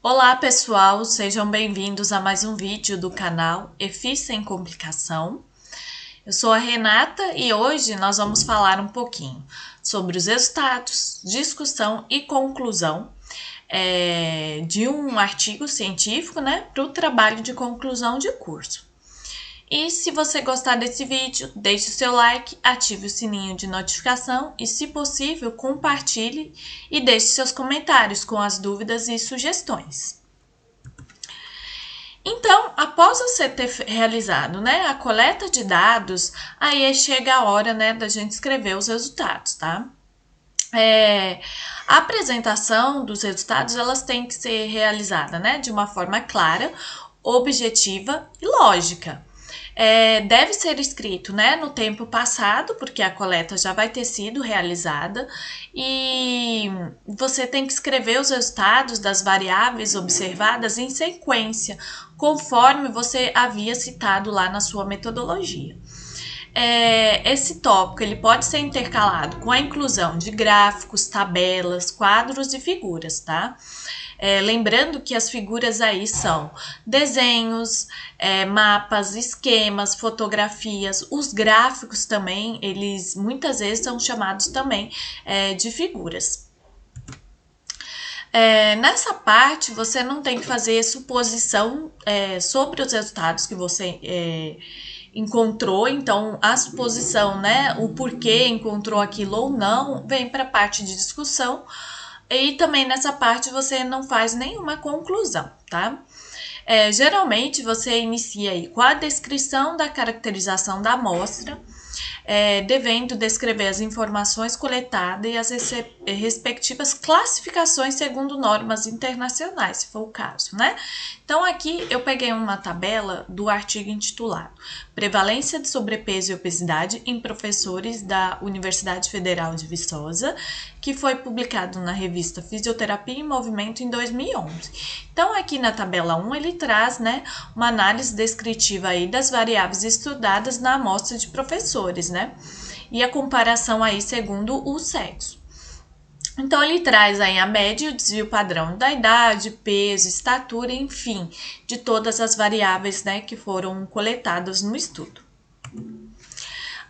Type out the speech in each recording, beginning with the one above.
Olá pessoal, sejam bem-vindos a mais um vídeo do canal EFI Sem Complicação. Eu sou a Renata e hoje nós vamos falar um pouquinho sobre os resultados, discussão e conclusão de um artigo científico, para o trabalho de conclusão de curso. E se você gostar desse vídeo, deixe o seu like, ative o sininho de notificação e, se possível, compartilhe e deixe seus comentários com as dúvidas e sugestões. Então, após você ter realizado, a coleta de dados, aí chega a hora, da gente escrever os resultados, tá? A apresentação dos resultados, elas têm que ser realizada, de uma forma clara, objetiva e lógica. Deve ser escrito, no tempo passado, porque a coleta já vai ter sido realizada, e você tem que escrever os resultados das variáveis observadas em sequência, conforme você havia citado lá na sua metodologia. Esse tópico ele pode ser intercalado com a inclusão de gráficos, tabelas, quadros e figuras, tá? Lembrando que as figuras aí são desenhos, mapas, esquemas, fotografias. Os gráficos também, eles muitas vezes são chamados também de figuras. Nessa parte, você não tem que fazer suposição sobre os resultados que você encontrou, então a suposição, o porquê encontrou aquilo ou não, vem para a parte de discussão. E também nessa parte você não faz nenhuma conclusão, tá? Geralmente você inicia aí com a descrição da caracterização da amostra, devendo descrever as informações coletadas e as respectivas classificações segundo normas internacionais, se for o caso, Então, aqui eu peguei uma tabela do artigo intitulado Prevalência de Sobrepeso e Obesidade em Professores da Universidade Federal de Viçosa, que foi publicado na revista Fisioterapia em Movimento em 2011. Então, aqui na tabela 1, ele traz, uma análise descritiva aí das variáveis estudadas na amostra de professores, e a comparação aí segundo o sexo. Então, ele traz aí a média e o desvio padrão da idade, peso, estatura, enfim, de todas as variáveis, que foram coletadas no estudo.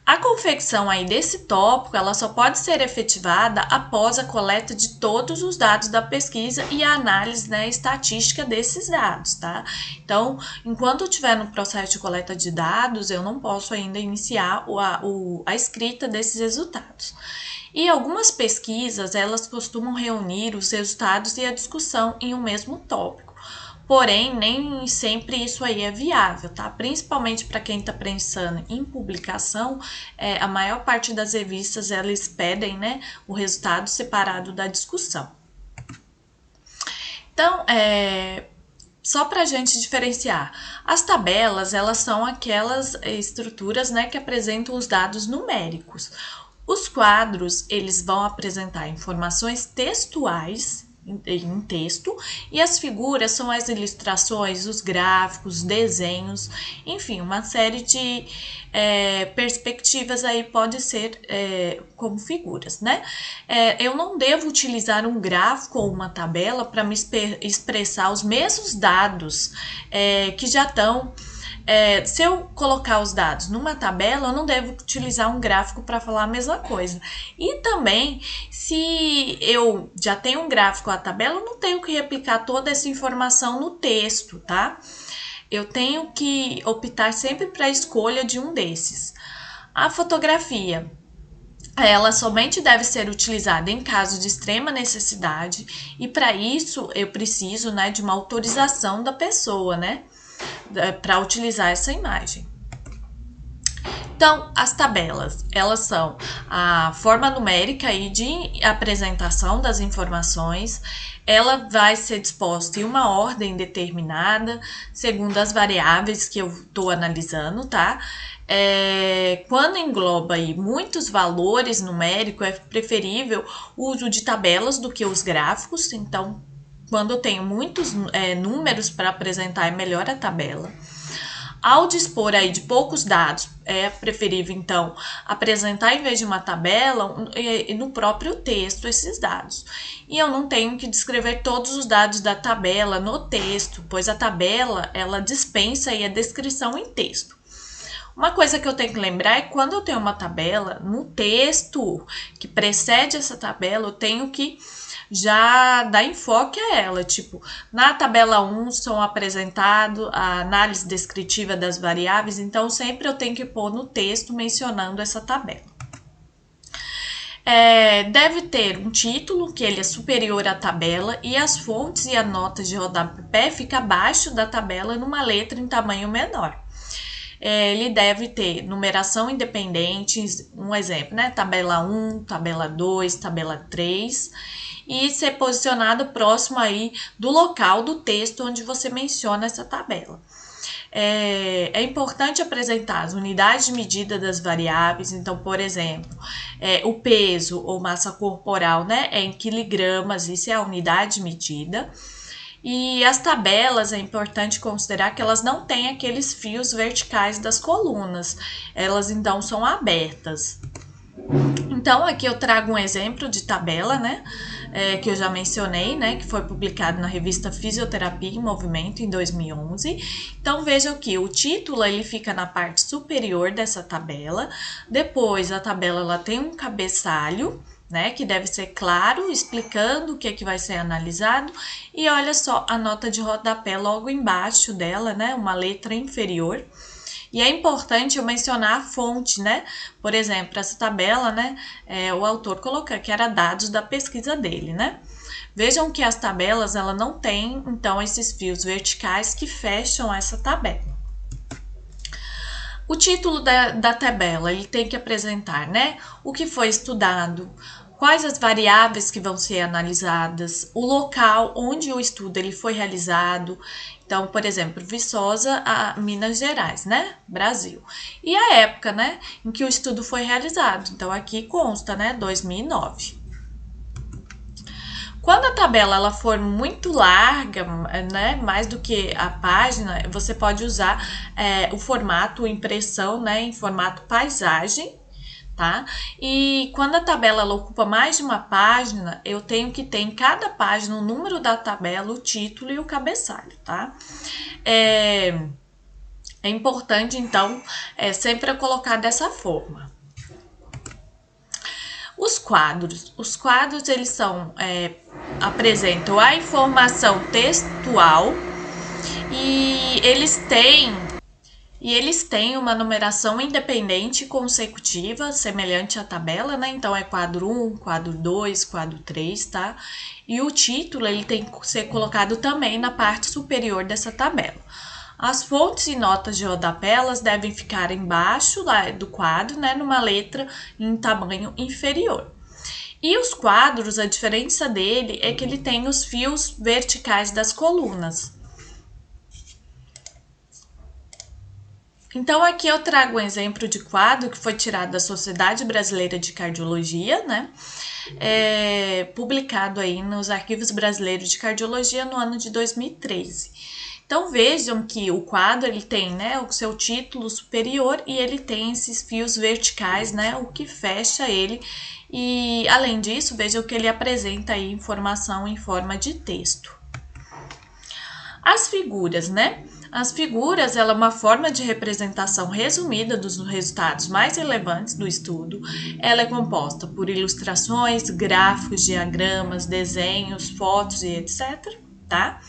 A confecção aí desse tópico, ela só pode ser efetivada após a coleta de todos os dados da pesquisa e a análise, estatística desses dados, tá? Então, enquanto eu estiver no processo de coleta de dados, eu não posso ainda iniciar a escrita desses resultados. E algumas pesquisas, elas costumam reunir os resultados e a discussão em um mesmo tópico. Porém, nem sempre isso aí é viável, tá? Principalmente para quem está pensando em publicação, a maior parte das revistas, elas pedem, o resultado separado da discussão. Então, só para a gente diferenciar, as tabelas, elas são aquelas estruturas, que apresentam os dados numéricos. Os quadros, eles vão apresentar informações textuais, em texto, e as figuras são as ilustrações, os gráficos, desenhos, enfim, uma série de perspectivas aí pode ser como figuras, eu não devo utilizar um gráfico ou uma tabela para me expressar os mesmos dados que já estão. Se eu colocar os dados numa tabela, eu não devo utilizar um gráfico para falar a mesma coisa. E também, se eu já tenho um gráfico ou a tabela, eu não tenho que replicar toda essa informação no texto, tá? Eu tenho que optar sempre para a escolha de um desses. A fotografia, ela somente deve ser utilizada em caso de extrema necessidade, e para isso eu preciso, de uma autorização da pessoa, para utilizar essa imagem. Então, as tabelas, elas são a forma numérica aí de apresentação das informações. Ela vai ser disposta em uma ordem determinada, segundo as variáveis que eu estou analisando, tá? Quando engloba aí muitos valores numéricos, é preferível o uso de tabelas do que os gráficos. Então, quando eu tenho muitos números para apresentar, é melhor a tabela. Ao dispor aí de poucos dados, é preferível, então, apresentar em vez de uma tabela no próprio texto esses dados. E eu não tenho que descrever todos os dados da tabela no texto, pois a tabela, ela dispensa aí a descrição em texto. Uma coisa que eu tenho que lembrar é que quando eu tenho uma tabela, no texto que precede essa tabela, eu tenho que já dar enfoque a ela. Tipo, na tabela 1 são apresentados a análise descritiva das variáveis, então sempre eu tenho que pôr no texto mencionando essa tabela. Deve ter um título, que ele é superior à tabela, e as fontes e a nota de rodapé fica abaixo da tabela numa letra em tamanho menor. Ele deve ter numeração independente, um exemplo, né? Tabela 1, tabela 2, tabela 3, e ser posicionado próximo aí do local do texto onde você menciona essa tabela. É importante apresentar as unidades de medida das variáveis. Então, por exemplo, o peso ou massa corporal, né, é em quilogramas, isso é a unidade de medida. E as tabelas, é importante considerar que elas não têm aqueles fios verticais das colunas, elas então são abertas. Então, aqui eu trago um exemplo de tabela, né, que eu já mencionei, né, que foi publicado na revista Fisioterapia em Movimento em 2011. Então, vejam que o título ele fica na parte superior dessa tabela, depois a tabela ela tem um cabeçalho, né, que deve ser claro, explicando o que é que vai ser analisado, e olha só a nota de rodapé logo embaixo dela, né, uma letra inferior. E é importante eu mencionar a fonte, né? Por exemplo, essa tabela, né, o autor colocou que era dados da pesquisa dele, né? Vejam que as tabelas, ela não tem, então, esses fios verticais que fecham essa tabela. O título da tabela, ele tem que apresentar, né, o que foi estudado, quais as variáveis que vão ser analisadas, o local onde o estudo ele foi realizado. Então, por exemplo, Viçosa, Minas Gerais, né, Brasil. E a época, né, em que o estudo foi realizado. Então, aqui consta, né, 2009. Quando a tabela ela for muito larga, né, mais do que a página, você pode usar o formato impressão, né, em formato paisagem, tá? E quando a tabela ela ocupa mais de uma página, eu tenho que ter em cada página o número da tabela, o título e o cabeçalho, tá? É importante, então, sempre colocar dessa forma. Os quadros eles são, apresentam a informação textual e eles têm uma numeração independente e consecutiva, semelhante à tabela, né? Então, é quadro 1, quadro 2, quadro 3, tá? E o título, ele tem que ser colocado também na parte superior dessa tabela. As fontes e notas de rodapé, elas devem ficar embaixo do quadro, né? Numa letra em tamanho inferior. E os quadros, a diferença dele é que ele tem os fios verticais das colunas. Então, aqui eu trago um exemplo de quadro que foi tirado da Sociedade Brasileira de Cardiologia, né? Publicado aí nos Arquivos Brasileiros de Cardiologia no ano de 2013. Então, vejam que o quadro ele tem, né, o seu título superior e ele tem esses fios verticais, né, o que fecha ele. E, além disso, vejam que ele apresenta aí informação em forma de texto. As figuras, né? As figuras, ela é uma forma de representação resumida dos resultados mais relevantes do estudo. Ela é composta por ilustrações, gráficos, diagramas, desenhos, fotos e etc., tá?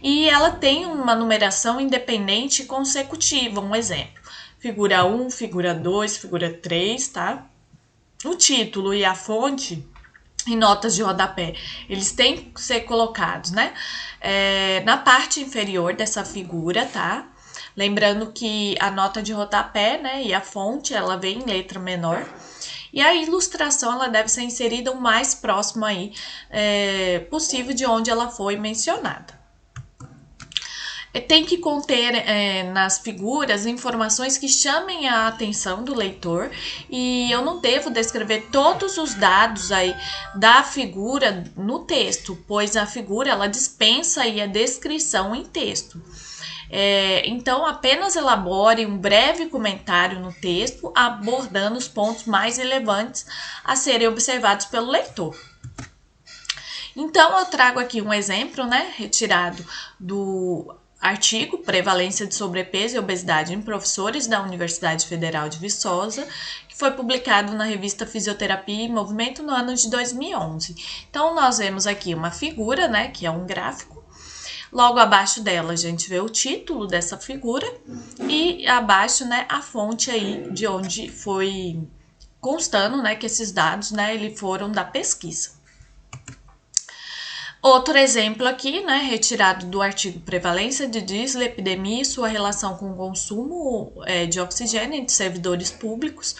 E ela tem uma numeração independente e consecutiva, um exemplo. Figura 1, figura 2, figura 3, tá? O título e a fonte e notas de rodapé, eles têm que ser colocados, né? Na parte inferior dessa figura, tá? Lembrando que a nota de rodapé, né, e a fonte, ela vem em letra menor. E a ilustração, ela deve ser inserida o mais próximo aí possível de onde ela foi mencionada. Tem que conter nas figuras informações que chamem a atenção do leitor, e eu não devo descrever todos os dados aí da figura no texto, pois a figura ela dispensa aí a descrição em texto. Então, apenas elabore um breve comentário no texto, abordando os pontos mais relevantes a serem observados pelo leitor. Então, eu trago aqui um exemplo, né, retirado do artigo Prevalência de Sobrepeso e Obesidade em Professores da Universidade Federal de Viçosa, que foi publicado na revista Fisioterapia e Movimento no ano de 2011. Então, nós vemos aqui uma figura, né, que é um gráfico. Logo abaixo dela, a gente vê o título dessa figura e abaixo, né, a fonte aí de onde foi constando, né, que esses dados, né, eles foram da pesquisa. Outro exemplo aqui, né, retirado do artigo Prevalência de Dislipidemia e sua relação com o consumo de oxigênio entre servidores públicos,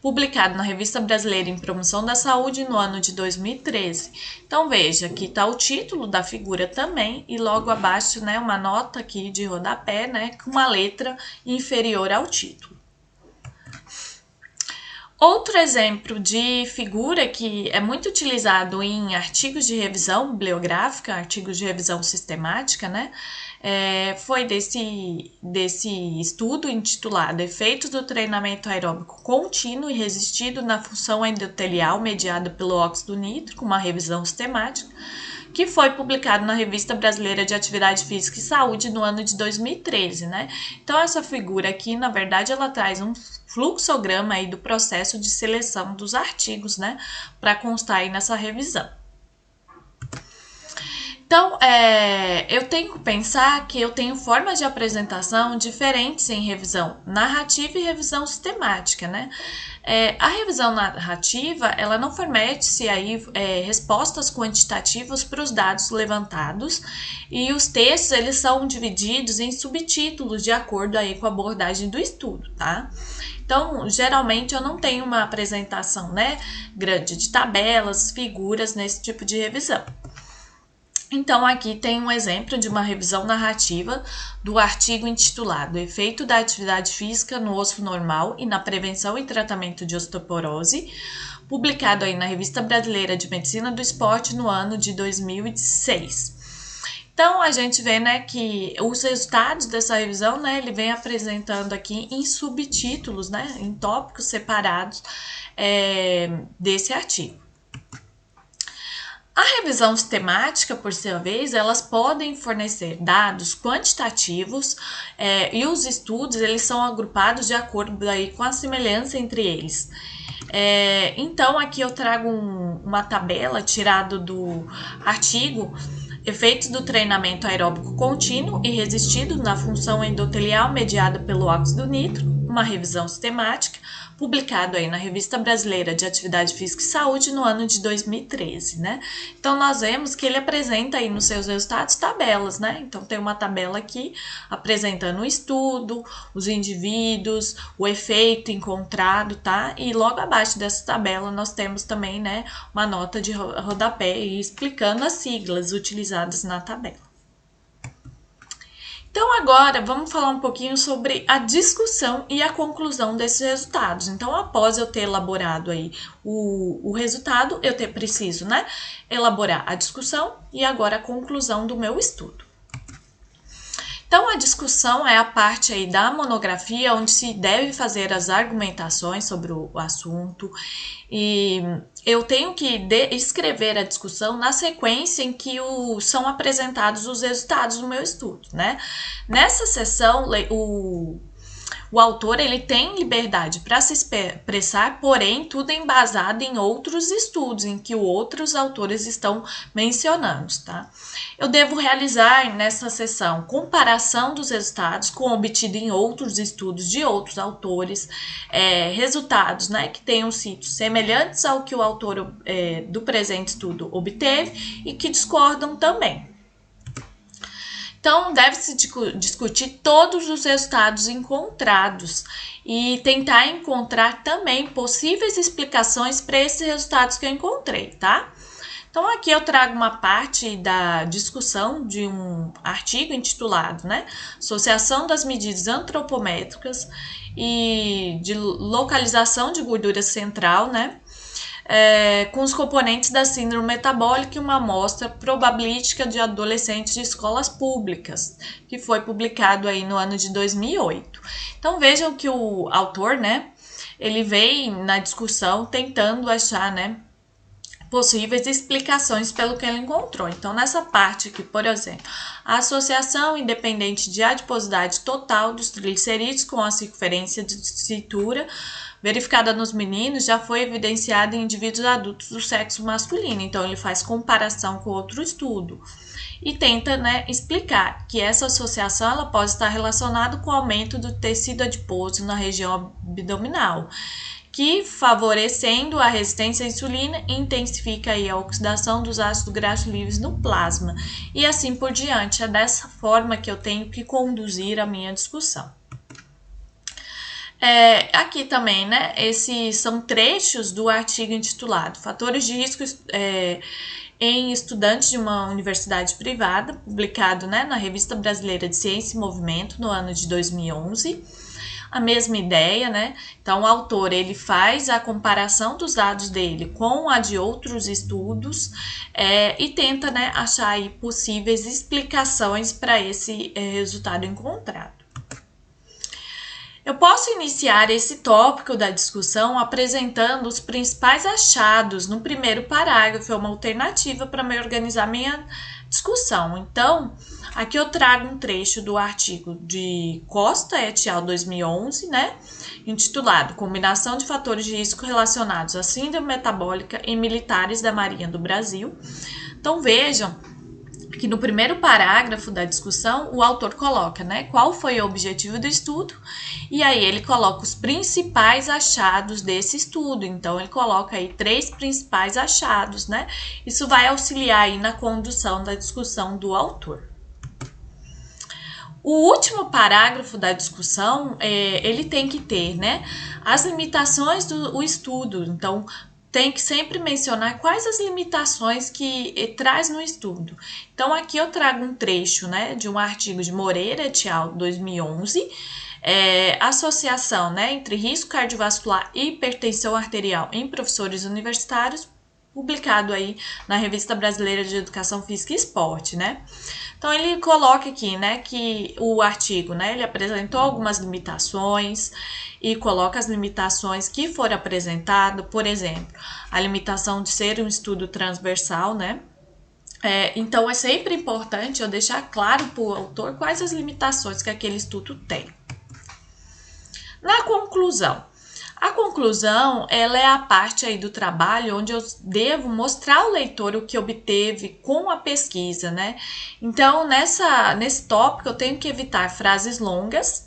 publicado na Revista Brasileira em Promoção da Saúde no ano de 2013. Então, veja, aqui está o título da figura também e logo abaixo, né, uma nota aqui de rodapé, né, com uma letra inferior ao título. Outro exemplo de figura que é muito utilizado em artigos de revisão bibliográfica, artigos de revisão sistemática, né? Foi desse estudo intitulado Efeitos do treinamento aeróbico contínuo e resistido na função endotelial mediada pelo óxido nítrico, uma revisão sistemática, que foi publicado na Revista Brasileira de Atividade Física e Saúde no ano de 2013, né? Então, essa figura aqui, na verdade, ela traz um fluxograma aí do processo de seleção dos artigos, né? Para constar aí nessa revisão. Então, eu tenho que pensar que eu tenho formas de apresentação diferentes em revisão narrativa e revisão sistemática, né? A revisão narrativa, ela não fornece aí respostas quantitativas para os dados levantados e os textos, eles são divididos em subtítulos de acordo aí com a abordagem do estudo, tá? Então, geralmente eu não tenho uma apresentação, né, grande de tabelas, figuras nesse tipo de revisão. Então, aqui tem um exemplo de uma revisão narrativa do artigo intitulado Efeito da atividade física no osso normal e na prevenção e tratamento de osteoporose, publicado aí na Revista Brasileira de Medicina do Esporte no ano de 2006. Então, a gente vê, né, que os resultados dessa revisão, né, ele vem apresentando aqui em subtítulos, né, em tópicos separados desse artigo. A revisão sistemática, por sua vez, elas podem fornecer dados quantitativos e os estudos, eles são agrupados de acordo aí com a semelhança entre eles. Então, aqui eu trago uma tabela tirada do artigo Efeitos do treinamento aeróbico contínuo e resistido na função endotelial mediada pelo óxido nítrico, uma revisão sistemática, publicado aí na Revista Brasileira de Atividade Física e Saúde no ano de 2013, né? Então, nós vemos que ele apresenta aí nos seus resultados tabelas, né? Então, tem uma tabela aqui apresentando o estudo, os indivíduos, o efeito encontrado, tá? E logo abaixo dessa tabela nós temos também, né, uma nota de rodapé explicando as siglas utilizadas na tabela. Então, agora vamos falar um pouquinho sobre a discussão e a conclusão desses resultados. Então, após eu ter elaborado aí o resultado, eu preciso, né, elaborar a discussão e agora a conclusão do meu estudo. Então, a discussão é a parte aí da monografia onde se deve fazer as argumentações sobre o assunto e eu tenho que escrever a discussão na sequência em que são apresentados os resultados do meu estudo, né? Nessa sessão, o autor ele tem liberdade para se expressar, porém, tudo é embasado em outros estudos, em que outros autores estão mencionando, tá? Eu devo realizar nessa sessão comparação dos resultados com obtido em outros estudos de outros autores, resultados, né, que tenham sido semelhantes ao que o autor do presente estudo obteve e que discordam também. Então, deve-se discutir todos os resultados encontrados e tentar encontrar também possíveis explicações para esses resultados que eu encontrei, tá? Então, aqui eu trago uma parte da discussão de um artigo intitulado, né, Associação das medidas antropométricas e de localização de gordura central, né, com os componentes da síndrome metabólica e uma amostra probabilística de adolescentes de escolas públicas, que foi publicado aí no ano de 2008. Então vejam que o autor, né, ele vem na discussão tentando achar, né, possíveis explicações pelo que ele encontrou. Então, nessa parte aqui, por exemplo, a associação independente de adiposidade total dos triglicerídeos com a circunferência de cintura verificada nos meninos já foi evidenciada em indivíduos adultos do sexo masculino. Então, ele faz comparação com outro estudo e tenta, né, explicar que essa associação ela pode estar relacionada com o aumento do tecido adiposo na região abdominal, que, favorecendo a resistência à insulina, intensifica aí a oxidação dos ácidos graxos livres no plasma. E assim por diante. É dessa forma que eu tenho que conduzir a minha discussão. Aqui também, né, esses são trechos do artigo intitulado Fatores de Risco em Estudantes de uma Universidade Privada, publicado, né, na Revista Brasileira de Ciência e Movimento, no ano de 2011. A mesma ideia, né? Então, o autor ele faz a comparação dos dados dele com a de outros estudos e tenta, né, achar aí possíveis explicações para esse resultado encontrado. Eu posso iniciar esse tópico da discussão apresentando os principais achados no primeiro parágrafo, é uma alternativa para me organizar minha discussão. Então, aqui eu trago um trecho do artigo de Costa et al. 2011, né, intitulado Combinação de fatores de risco relacionados à síndrome metabólica em militares da Marinha do Brasil. Então, vejam que no primeiro parágrafo da discussão, o autor coloca, né, qual foi o objetivo do estudo, e aí ele coloca os principais achados desse estudo. Então, ele coloca aí 3 principais achados, né? Isso vai auxiliar aí na condução da discussão do autor. O último parágrafo da discussão, ele tem que ter, né, as limitações do estudo. Então, tem que sempre mencionar quais as limitações que traz no estudo. Então, aqui eu trago um trecho, né, de um artigo de Moreira et al. 2011, associação, né, entre risco cardiovascular e hipertensão arterial em professores universitários, publicado aí na Revista Brasileira de Educação Física e Esporte, né? Então, ele coloca aqui, né, que o artigo, né, ele apresentou algumas limitações e coloca as limitações que foram apresentadas, por exemplo, a limitação de ser um estudo transversal, né? Então, é sempre importante eu deixar claro para o autor quais as limitações que aquele estudo tem. Na conclusão, a conclusão, ela é a parte aí do trabalho onde eu devo mostrar ao leitor o que obteve com a pesquisa, né? Então, nesse tópico, eu tenho que evitar frases longas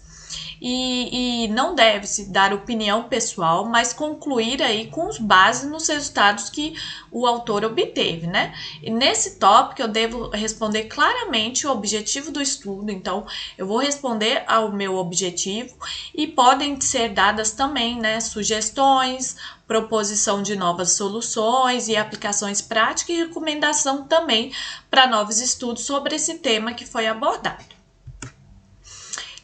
e não deve-se dar opinião pessoal, mas concluir aí com base nos resultados que o autor obteve, né? E nesse tópico eu devo responder claramente o objetivo do estudo, então eu vou responder ao meu objetivo e podem ser dadas também, né, sugestões, proposição de novas soluções e aplicações práticas e recomendação também para novos estudos sobre esse tema que foi abordado.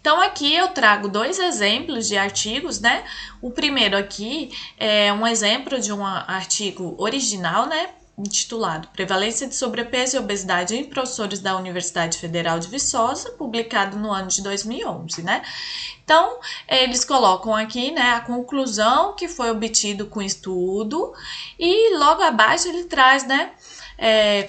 Então, aqui eu trago 2 exemplos de artigos, né? O primeiro aqui é um exemplo de um artigo original, né? Intitulado Prevalência de Sobrepeso e Obesidade em Professores da Universidade Federal de Viçosa, publicado no ano de 2011, né? Então, eles colocam aqui, né, a conclusão que foi obtido com o estudo e logo abaixo ele traz, né,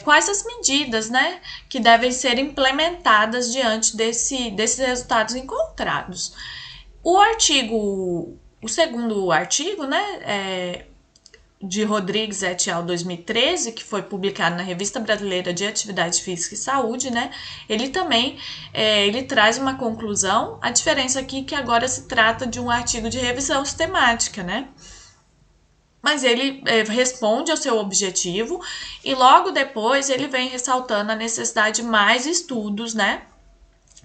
quais as medidas, né, que devem ser implementadas diante desses resultados encontrados. O segundo artigo, né, de Rodrigues et al. 2013, que foi publicado na Revista Brasileira de Atividade Física e Saúde, né, ele também ele traz uma conclusão. A diferença aqui é que agora se trata de um artigo de revisão sistemática, né? Mas ele responde ao seu objetivo e logo depois ele vem ressaltando a necessidade de mais estudos, né,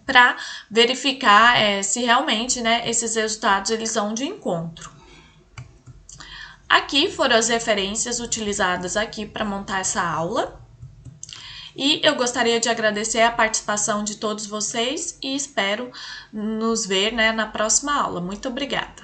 para verificar se realmente, né, esses resultados eles vão de encontro. Aqui foram as referências utilizadas aqui para montar essa aula. E eu gostaria de agradecer a participação de todos vocês e espero nos ver, né, na próxima aula. Muito obrigada!